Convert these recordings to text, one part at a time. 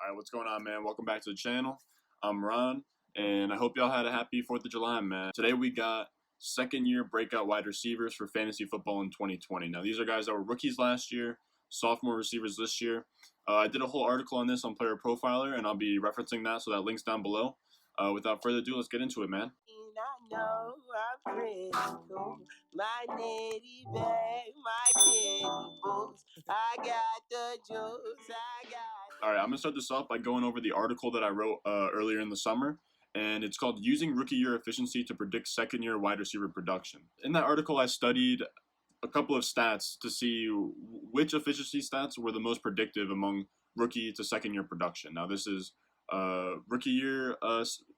Alright, what's going on, man? Welcome back to the channel. I'm Ron, and I hope y'all had a happy 4th of July, man. Today we got second-year breakout wide receivers for fantasy football in 2020. Now, these are guys that were rookies last year, sophomore receivers this year. I did a whole article on this on Player Profiler, and I'll be referencing that, so that link's down below. Without further ado, let's get into it, man. I know I'm critical. My nitty bag, my kitty boots. I got the juice. Alright, I'm going to start this off by going over the article that I wrote earlier in the summer, and it's called Using Rookie Year Efficiency to Predict Second-Year Wide Receiver Production. In that article, I studied a couple of stats to see which efficiency stats were the most predictive among rookie to second-year production. Now, this is rookie year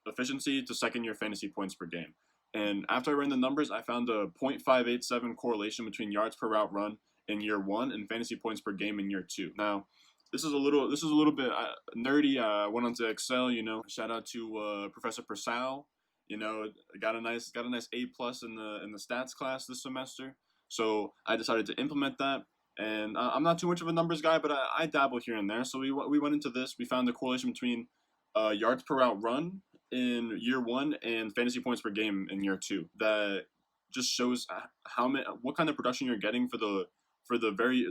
efficiency to second-year fantasy points per game. And after I ran the numbers, I found a 0.587 correlation between yards per route run in year 1 and fantasy points per game in year 2. Now, this is a little bit nerdy. I went onto Excel, Shout out to Professor Persal. Got a nice A+ in the stats class this semester. So I decided to implement that. And I'm not too much of a numbers guy, but I dabble here and there. So we went into this. We found the correlation between yards per route run in year 1 and fantasy points per game in year 2. That just shows what kind of production you're getting for the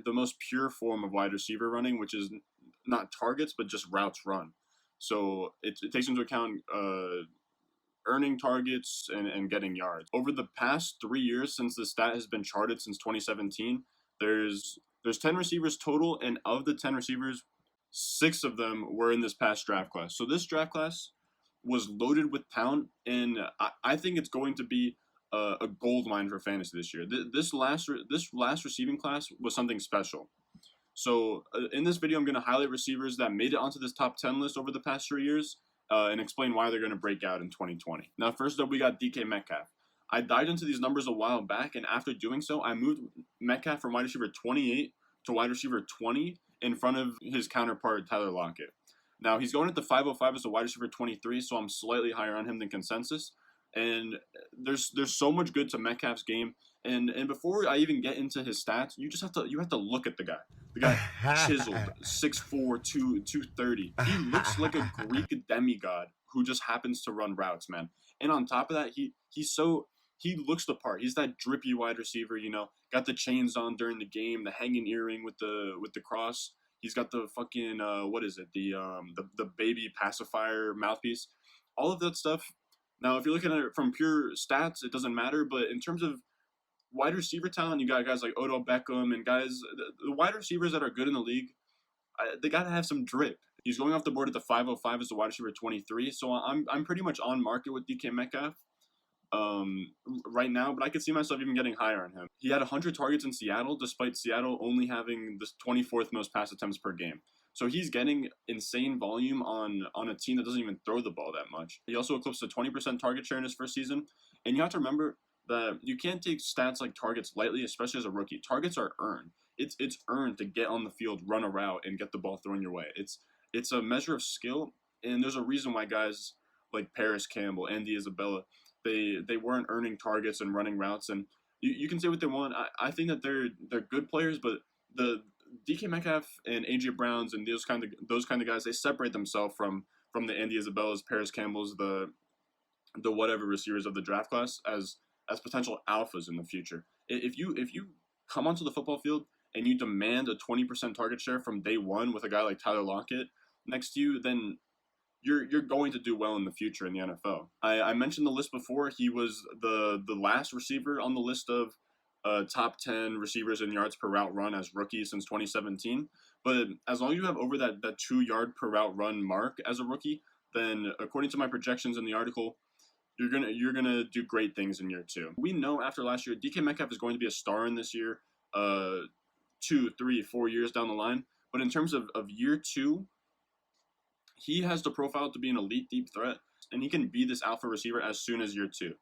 most pure form of wide receiver running, which is not targets but just routes run. So it takes into account earning targets and getting yards. Over the past 3 years since the stat has been charted since 2017, there's 10 receivers total, and of the 10 receivers, 6 of them were in this past draft class. So this draft class was loaded with talent, and I think it's going to be a gold mine for fantasy this year. This last receiving class was something special. So in this video, I'm going to highlight receivers that made it onto this top 10 list over the past 3 years and explain why they're going to break out in 2020. Now, first up, we got DK Metcalf. I dived into these numbers a while back, and after doing so, I moved Metcalf from wide receiver 28 to wide receiver 20 in front of his counterpart, Tyler Lockett. Now, he's going at the 505 as a wide receiver 23, so I'm slightly higher on him than consensus. And there's so much good to Metcalf's game. And before I even get into his stats, you have to look at the guy. The guy chiseled, 6'4", 230. He looks like a Greek demigod who just happens to run routes, man. And on top of that, he looks the part. He's that drippy wide receiver, got the chains on during the game, the hanging earring with the cross. He's got the fucking the baby pacifier mouthpiece. All of that stuff. Now, if you're looking at it from pure stats, it doesn't matter. But in terms of wide receiver talent, you got guys like Odell Beckham and guys, the wide receivers that are good in the league, they got to have some drip. He's going off the board at the 505 as the wide receiver 23. So I'm pretty much on market with DK Metcalf right now, but I could see myself even getting higher on him. He had 100 targets in Seattle, despite Seattle only having the 24th most pass attempts per game. So he's getting insane volume on a team that doesn't even throw the ball that much. He also eclipsed a 20% target share in his first season. And you have to remember that you can't take stats like targets lightly, especially as a rookie. Targets are earned. It's earned to get on the field, run a route, and get the ball thrown your way. It's a measure of skill, and there's a reason why guys like Paris Campbell, Andy Isabella, they weren't earning targets and running routes. And you can say what they want. I think that they're good players, but the DK Metcalf and AJ Browns and those kind of guys, they separate themselves from the Andy Isabellas, Paris Campbells, the whatever receivers of the draft class as potential alphas in the future. If you come onto the football field and you demand a 20% target share from day one with a guy like Tyler Lockett next to you, then you're going to do well in the future in the NFL. I mentioned the list before. He was the last receiver on the list of top 10 receivers in yards per route run as rookie since 2017. But as long as you have over that 2 yard per route run mark as a rookie, then according to my projections in the article, you're gonna do great things in year 2. We know after last year, DK Metcalf is going to be a star in this year, 2, 3, 4 years down the line. But in terms of year 2, he has the profile to be an elite deep threat, and he can be this alpha receiver as soon as year 2.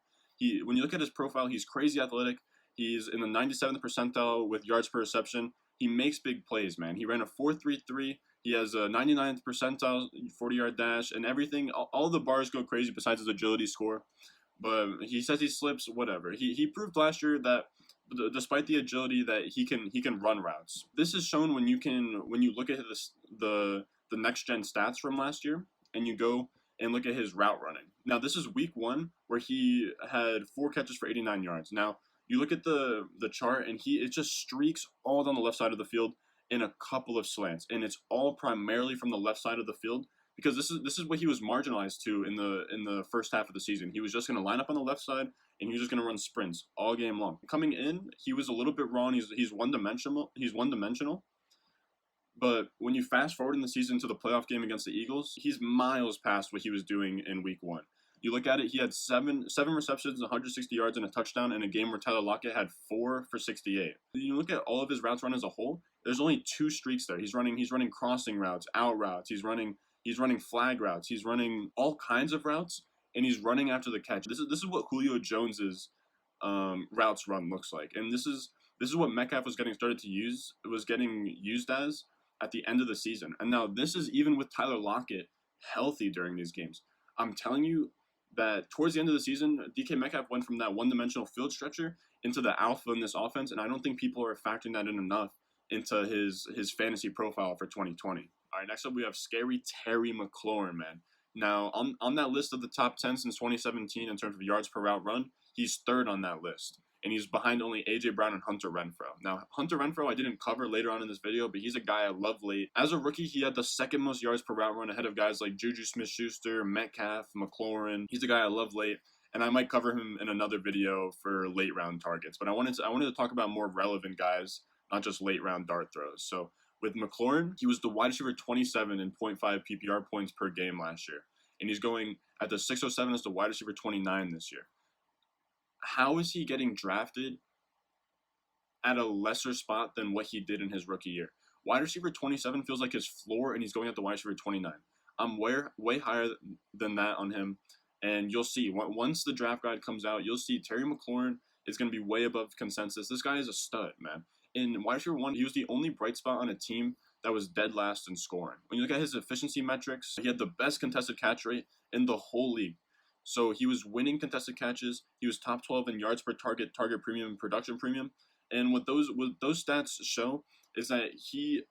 When you look at his profile, he's crazy athletic. He's in the 97th percentile with yards per reception. He makes big plays, man. He ran a 4.33. He has a 99th percentile 40-yard dash and everything. All the bars go crazy besides his agility score. But he says he slips, whatever. He proved last year that despite the agility that he can run routes. This is shown when you look at the the next gen stats from last year and you go and look at his route running. Now, this is week 1 where he had 4 catches for 89 yards. Now, you look at the chart and it just streaks all down the left side of the field in a couple of slants, and it's all primarily from the left side of the field because this is what he was marginalized to in the first half of the season. He was just going to line up on the left side and he was just going to run sprints all game long. Coming in, he was a little bit wrong. He's one dimensional. But when you fast forward in the season to the playoff game against the Eagles, he's miles past what he was doing in week 1. You look at it, he had seven receptions, 160 yards, and a touchdown in a game where Tyler Lockett had 4 for 68. You look at all of his routes run as a whole, there's only 2 streaks there. He's running crossing routes, out routes, he's running flag routes, he's running all kinds of routes, and he's running after the catch. This is what Julio Jones's routes run looks like. And this is what Metcalf was getting used as at the end of the season. And now this is even with Tyler Lockett healthy during these games. I'm telling you that towards the end of the season, DK Metcalf went from that one-dimensional field stretcher into the alpha in this offense, and I don't think people are factoring that in enough into his fantasy profile for 2020. All right, next up we have scary Terry McLaurin, man. Now, on that list of the top 10 since 2017 in terms of yards per route run, he's 3rd on that list. And he's behind only A.J. Brown and Hunter Renfrow. Now, Hunter Renfrow I didn't cover later on in this video, but he's a guy I love late. As a rookie, he had the 2nd most yards per route run ahead of guys like Juju Smith-Schuster, Metcalf, Mclaurin. He's a guy I love late, and I might cover him in another video for late round targets. But I wanted to talk about more relevant guys, not just late round dart throws. So with McLaurin, he was the wide receiver 27 in 0.5 PPR points per game last year. And he's going at the 607 as the wide receiver 29 this year. How is he getting drafted at a lesser spot than what he did in his rookie year? Wide receiver 27 feels like his floor, and he's going at the wide receiver 29. I'm way higher than that on him, and you'll see. Once the draft guide comes out, you'll see Terry McLaurin is going to be way above consensus. This guy is a stud, man. In wide receiver 1, he was the only bright spot on a team that was dead last in scoring. When you look at his efficiency metrics, he had the best contested catch rate in the whole league. So he was winning contested catches. He was top 12 in yards per target premium, production premium. And what those stats show is that he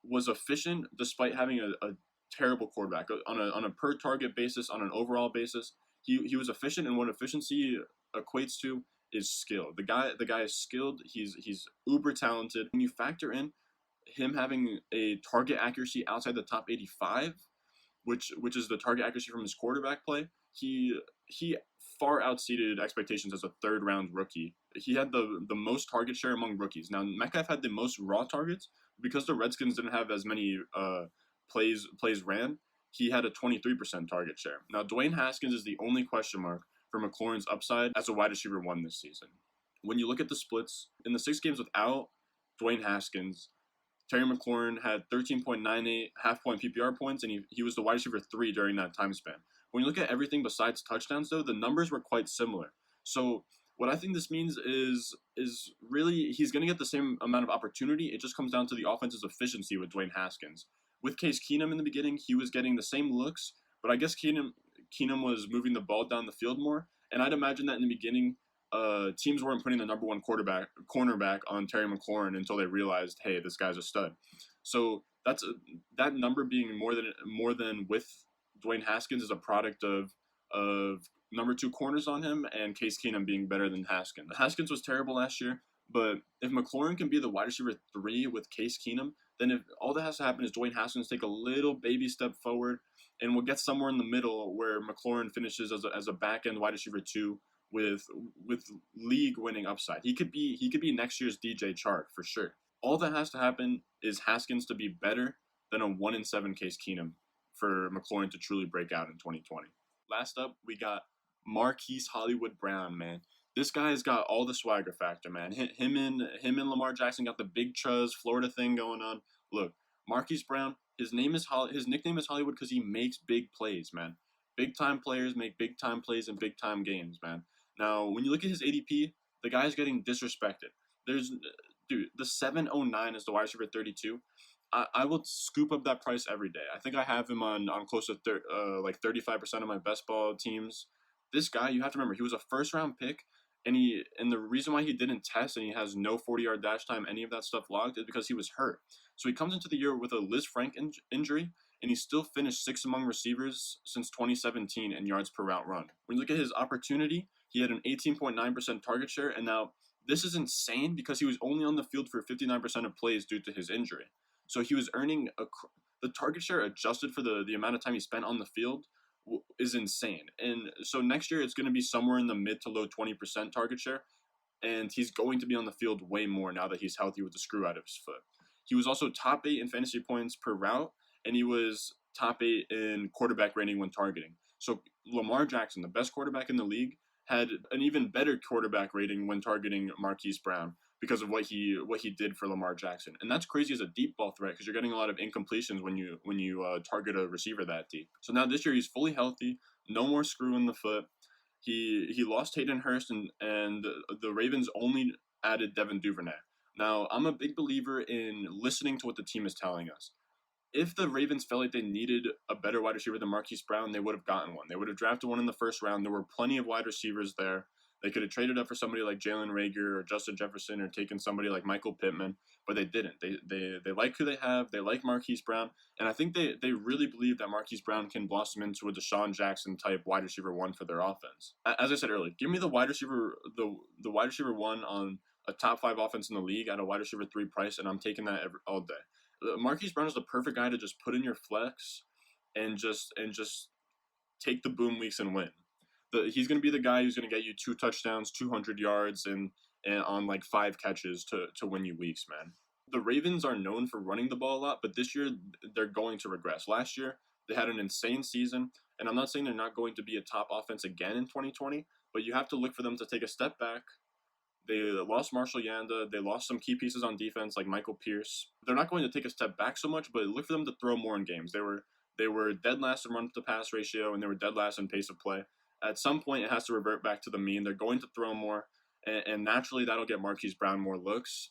was efficient despite having a terrible quarterback. On a per target basis, on an overall basis, he was efficient, and what efficiency equates to is skill. The guy is skilled. He's uber talented. When you factor in him having a target accuracy outside the top 85, which is the target accuracy from his quarterback play, he far outseeded expectations as a 3rd round rookie. He had the most target share among rookies. Now, Metcalf had the most raw targets because the Redskins didn't have as many plays ran. He had a 23% target share. Now, Dwayne Haskins is the only question mark for McLaurin's upside as a wide receiver 1 this season. When you look at the splits, in the 6 games without Dwayne Haskins, Terry McLaurin had 13.98 half-point PPR points, and he was the wide receiver 3 during that time span. When you look at everything besides touchdowns, though, the numbers were quite similar. So what I think this means is really he's going to get the same amount of opportunity. It just comes down to the offense's efficiency with Dwayne Haskins. With Case Keenum in the beginning, he was getting the same looks, but I guess Keenum was moving the ball down the field more. And I'd imagine that in the beginning, teams weren't putting the number 1 cornerback on Terry McLaurin until they realized, hey, this guy's a stud. So that number being more than with Dwayne Haskins is a product of number 2 corners on him and Case Keenum being better than Haskins. Haskins was terrible last year, but if McLaurin can be the wide receiver 3 with Case Keenum, then if all that has to happen is Dwayne Haskins take a little baby step forward, and we'll get somewhere in the middle where McLaurin finishes as a back end wide receiver 2 with league winning upside. He could be next year's DJ Chark for sure. All that has to happen is Haskins to be better than a 1-7 Case Keenum for McLaurin to truly break out in 2020. Last up, we got Marquise Hollywood Brown, man. This guy's got all the swagger factor, man. Him and Lamar Jackson got the big Chuz Florida thing going on. Look, Marquise Brown, his nickname is Hollywood because he makes big plays, man. Big time players make big time plays in big time games, man. Now, when you look at his ADP, the guy's getting disrespected. The 709 is the wide receiver 32. I will scoop up that price every day. I think I have him on close to 35% of my best ball teams. This guy, you have to remember, he was a 1st round pick, and the reason why he didn't test and he has no 40-yard dash time, any of that stuff logged, is because he was hurt. So he comes into the year with a Liz Frank injury, and he still finished sixth among receivers since 2017 in yards per route run. When you look at his opportunity, he had an 18.9% target share, and now this is insane because he was only on the field for 59% of plays due to his injury. So he was earning the target share adjusted for the amount of time he spent on the field is insane. And so next year it's going to be somewhere in the mid to low 20% target share, and he's going to be on the field way more now that he's healthy with the screw out of his foot. He was also top 8 in fantasy points per route, and he was top 8 in quarterback rating when targeting. So Lamar Jackson, the best quarterback in the league, had an even better quarterback rating when targeting Marquise Brown because of what he did for Lamar Jackson. And that's crazy as a deep ball threat because you're getting a lot of incompletions when you target a receiver that deep. So now this year he's fully healthy, no more screw in the foot. He lost Hayden Hurst, and the Ravens only added Devin Duvernay. Now, I'm a big believer in listening to what the team is telling us. If the Ravens felt like they needed a better wide receiver than Marquise Brown, they would have gotten one. They would have drafted one in the first round. There were plenty of wide receivers there. They could have traded up for somebody like Jalen Reagor or Justin Jefferson or taken somebody like Michael Pittman, but they didn't. They like who they have. They like Marquise Brown, and I think they really believe that Marquise Brown can blossom into a Deshaun Jackson type wide receiver one for their offense. As I said earlier, give me the wide receiver wide receiver one on a top 5 offense in the league at a wide receiver 3 price, and I'm taking that all day. Marquise Brown is the perfect guy to just put in your flex and just take the boom weeks and win. He's going to be the guy who's going to get you 2 touchdowns, 200 yards, and on like 5 catches to win you weeks, man. The Ravens are known for running the ball a lot, but this year they're going to regress. Last year they had an insane season, and I'm not saying they're not going to be a top offense again in 2020, but you have to look for them to take a step back. They lost Marshall Yanda. They lost some key pieces on defense like Michael Pierce. They're not going to take a step back so much, but look for them to throw more in games. They were dead last in run to pass ratio, and they were dead last in pace of play. At some point, it has to revert back to the mean. They're going to throw more, and naturally that'll get Marquise Brown more looks.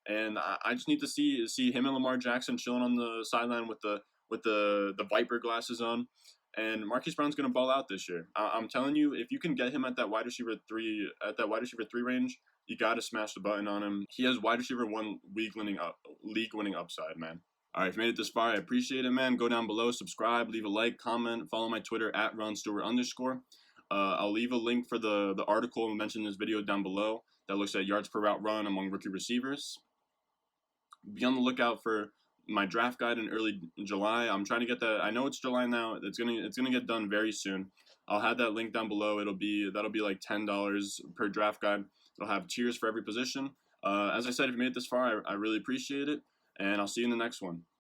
And I just need to see him and Lamar Jackson chilling on the sideline with the Viper glasses on. And Marquise Brown's going to ball out this year. I'm telling you, if you can get him at that wide receiver 3 range, you got to smash the button on him. He has wide receiver 1 league winning upside, man. All right, if you made it this far, I appreciate it, man. Go down below, subscribe, leave a like, comment, follow my Twitter at @RonStewart_. I'll leave a link for the article mentioned in this video down below that looks at yards per route run among rookie receivers. Be on the lookout for my draft guide in early July. I'm trying to get that. I know it's July now. It's gonna get done very soon. I'll have that link down below. That'll be like $10 per draft guide. It'll have tiers for every position. As I said, if you made it this far, I really appreciate it, and I'll see you in the next one.